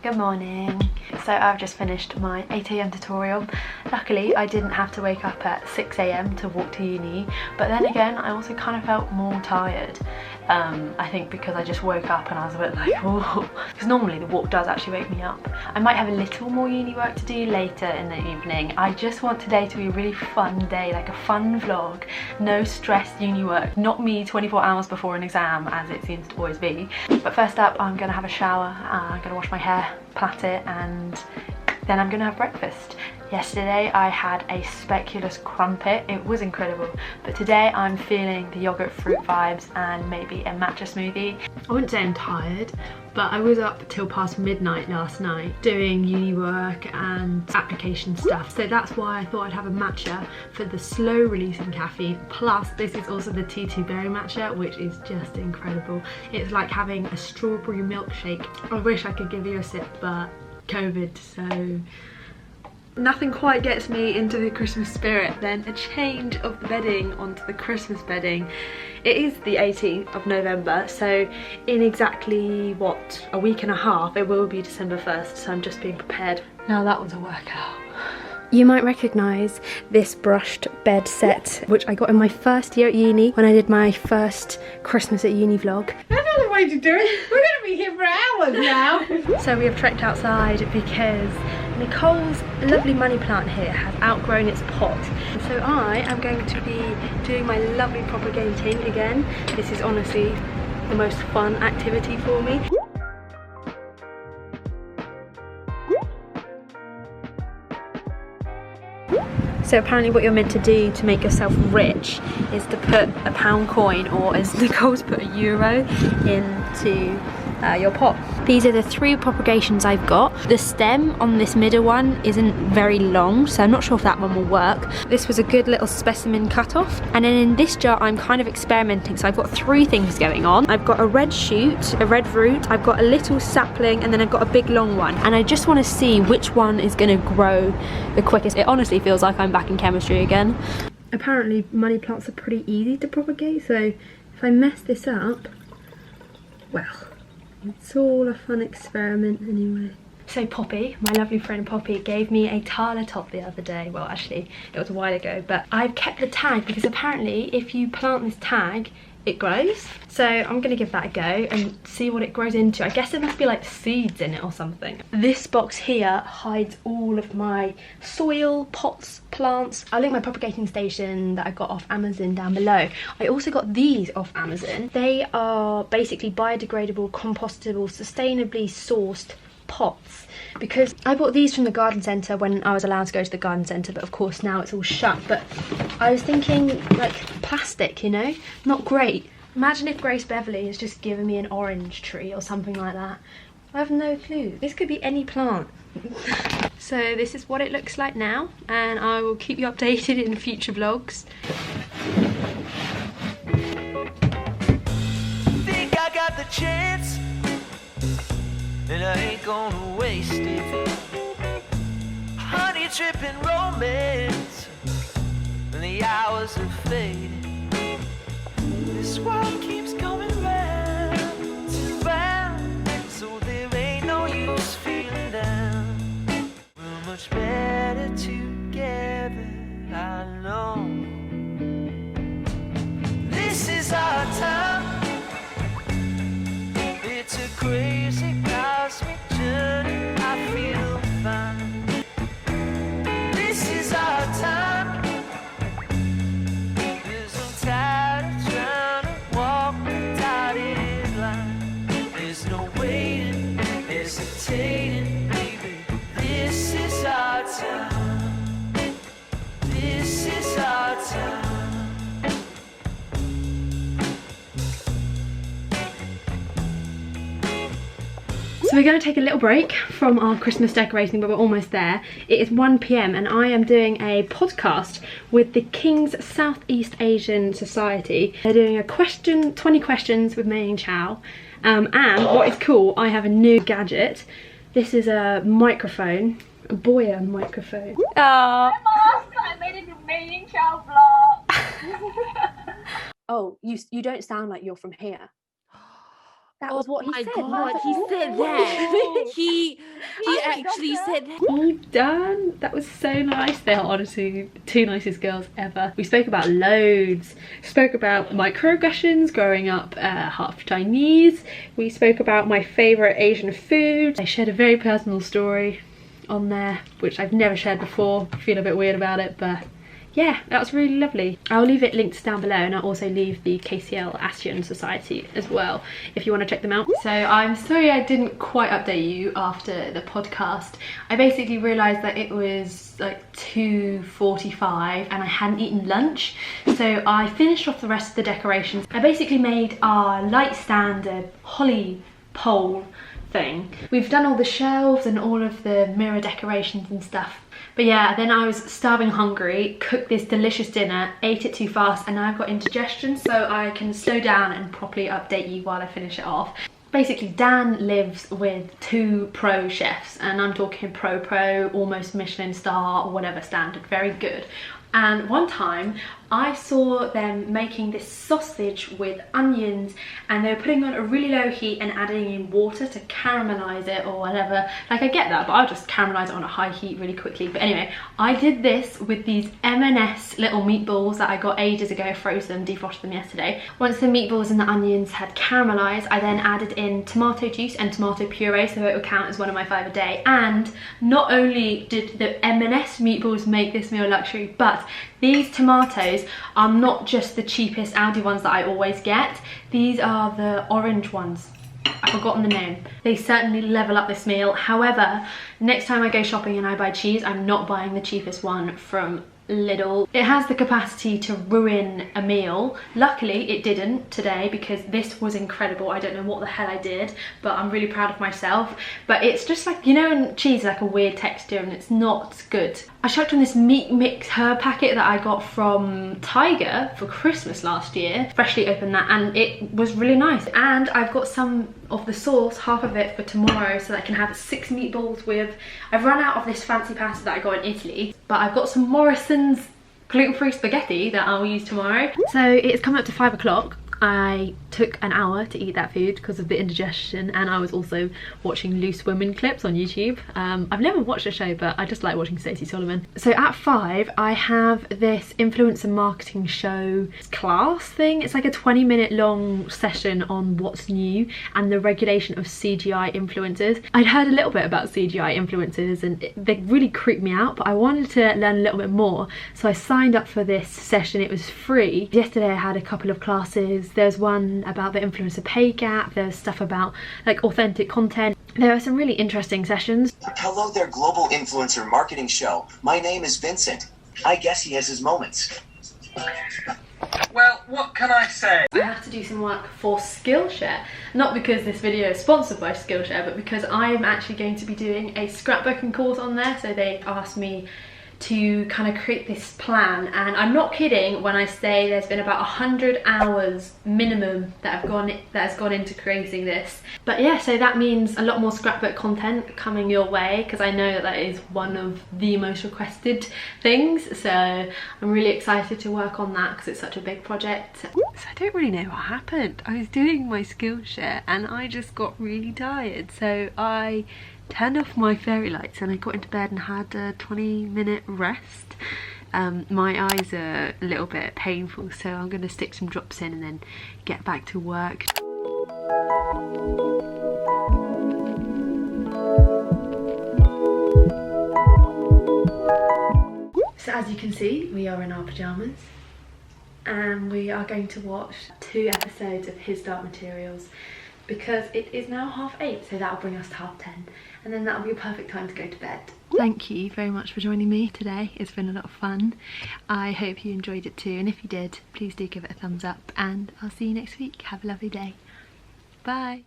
Good morning. So I've just finished my 8 AM tutorial. Luckily I didn't have to wake up at 6 AM to walk to uni, but then again I also kind of felt more tired. I think because I just woke up and I was a bit like, oh, because normally the walk does actually wake me up. I might have a little more uni work to do later in the evening. I just want today to be a really fun day, like a fun vlog, no stressed uni work, not me 24 hours before an exam as it seems to always be. But first up, I'm gonna have a shower, I'm gonna wash my hair, plait it, and then I'm gonna have breakfast. Yesterday I had a speculous crumpet, it was incredible, but today I'm feeling the yogurt fruit vibes and maybe a matcha smoothie. I wouldn't say I'm tired, but I was up till past midnight last night doing uni work and application stuff, so that's why I thought I'd have a matcha for the slow releasing caffeine. Plus this is also the T2 berry matcha, which is just incredible. It's like having a strawberry milkshake. I wish I could give you a sip, but COVID, so nothing quite gets me into the Christmas spirit than a change of the bedding onto the Christmas bedding. It is the 18th of November, so in exactly, what, a week and a half, it will be December 1st, so I'm just being prepared. Now that was a workout. You might recognise this brushed bed set, which I got in my first year at uni when I did my first Christmas at uni vlog. That's not the way to do it. We're going to be here for hours now. So we have trekked outside because Nicole's lovely money plant here has outgrown its pot. So I am going to be doing my lovely propagating again. This is honestly the most fun activity for me. So apparently what you're meant to do to make yourself rich is to put a pound coin, or as Nicole's put, a euro, into your pot. These are the 3 propagations I've got. The stem on this middle one isn't very long, so I'm not sure if that one will work. This was a good little specimen cut off. And then in this jar I'm kind of experimenting, so I've got 3 things going on. I've got a red shoot, a red root, I've got a little sapling, and then I've got a big long one. And I just want to see which one is going to grow the quickest. It honestly feels like I'm back in chemistry again. Apparently money plants are pretty easy to propagate, so if I mess this up, well, it's all a fun experiment anyway. So Poppy, my lovely friend Poppy, gave me a Tala top the other day. Well, actually, it was a while ago, but I've kept the tag because apparently if you plant this tag, it grows. So I'm gonna give that a go and see what it grows into. I guess there must be like seeds in it or something. This box here hides all of my soil, pots, plants. I'll link my propagating station that I got off Amazon down below. I also got these off Amazon. They are basically biodegradable, compostable, sustainably sourced pots, because I bought these from the garden centre when I was allowed to go to the garden centre, but of course now it's all shut. But I was thinking, like, plastic, you know, not great. Imagine if Grace Beverly has just given me an orange tree or something like that. I have no clue. This could be any plant. So this is what it looks like now, and I will keep you updated in future vlogs. Think I got the chance, and I ain't gonna waste it. Honey dripping romance, and the hours are fading. This world keeps coming round and round, so there ain't no use feeling down. We're much better together, I know. This is our time. It's a crazy cosmic journey, I feel fine. This is our time. There's no tired of trying to walk the dotted line. There's no waiting, hesitating, baby. This is our time. This is our time. So we're going to take a little break from our Christmas decorating, but we're almost there. It is 1 PM and I am doing a podcast with the King's Southeast Asian Society. They're doing a 20 questions with Mei-Ying Chow. And what is cool, I have a new gadget. This is a microphone, a Boya microphone. Hi, Mom. I made a new Mei-Ying-chow vlog. Oh, you don't sound like you're from here. That was what he said. God, he said that. He actually said all done. That was so nice. They are honestly the two nicest girls ever. We spoke about loads. Spoke about microaggressions, growing up half Chinese. We spoke about my favourite Asian food. I shared a very personal story on there, which I've never shared before. I feel a bit weird about it, but yeah, that was really lovely. I'll leave it linked down below, and I'll also leave the KCL ASEAN Society as well if you want to check them out. So I'm sorry I didn't quite update you after the podcast. I basically realised that it was like 2:45 and I hadn't eaten lunch, so I finished off the rest of the decorations. I basically made our light stand, a holly pole thing. We've done all the shelves and all of the mirror decorations and stuff. But yeah, then I was starving hungry, cooked this delicious dinner, ate it too fast, and now I've got indigestion, so I can slow down and properly update you while I finish it off. Basically, Dan lives with 2 pro chefs, and I'm talking pro, almost Michelin star or whatever standard, very good. And one time I saw them making this sausage with onions, and they were putting it on a really low heat and adding in water to caramelize it or whatever. Like, I get that, but I'll just caramelize it on a high heat really quickly. But anyway, I did this with these M&S little meatballs that I got ages ago, froze them, defrosted them yesterday. Once the meatballs and the onions had caramelized, I then added in tomato juice and tomato puree, so it would count as one of my 5 a day. And not only did the M&S meatballs make this meal luxury, but these tomatoes are not just the cheapest Aldi ones that I always get. These are the orange ones. I've forgotten the name. They certainly level up this meal. However, next time I go shopping and I buy cheese, I'm not buying the cheapest one from Lidl. It has the capacity to ruin a meal. Luckily it didn't today, because this was incredible. I don't know what the hell I did, but I'm really proud of myself. But it's just like, you know, and cheese is like a weird texture and it's not good. I chucked on this meat mix herb packet that I got from Tiger for Christmas last year. Freshly opened that, and it was really nice. And I've got some of the sauce, half of it for tomorrow, so that I can have 6 meatballs with. I've run out of this fancy pasta that I got in Italy, but I've got some Morrison's gluten-free spaghetti that I'll use tomorrow. So it's coming up to 5 o'clock. I took an hour to eat that food because of the indigestion, and I was also watching Loose Women clips on YouTube. I've never watched the show, but I just like watching Stacey Solomon. So at 5 I have this influencer marketing show class thing. It's like a 20-minute long session on what's new and the regulation of CGI influencers. I'd heard a little bit about CGI influencers and they really creeped me out, but I wanted to learn a little bit more, so I signed up for this session. It was free. Yesterday I had a couple of classes. There's one about the influencer pay gap, there's stuff about like authentic content. There are some really interesting sessions. Hello there, global influencer marketing show. My name is Vincent. I guess he has his moments. Well, what can I say? I have to do some work for Skillshare, not because this video is sponsored by Skillshare, but because I'm actually going to be doing a scrapbooking course on there. So they asked me to kind of create this plan, and I'm not kidding when I say there's been about 100 hours minimum that has gone into creating this. But yeah, so that means a lot more scrapbook content coming your way, because I know that is one of the most requested things. So I'm really excited to work on that because it's such a big project. So I don't really know what happened. I was doing my Skillshare and I just got really tired, so I turned off my fairy lights and I got into bed and had a 20-minute rest. My eyes are a little bit painful, so I'm going to stick some drops in and then get back to work. So as you can see, we are in our pyjamas and we are going to watch 2 episodes of His Dark Materials, because it is now 8:30, so that'll bring us to 10:30, and then that'll be a perfect time to go to bed. Thank you very much for joining me today. It's been a lot of fun. I hope you enjoyed it too, and if you did, please do give it a thumbs up, and I'll see you next week. Have a lovely day. Bye.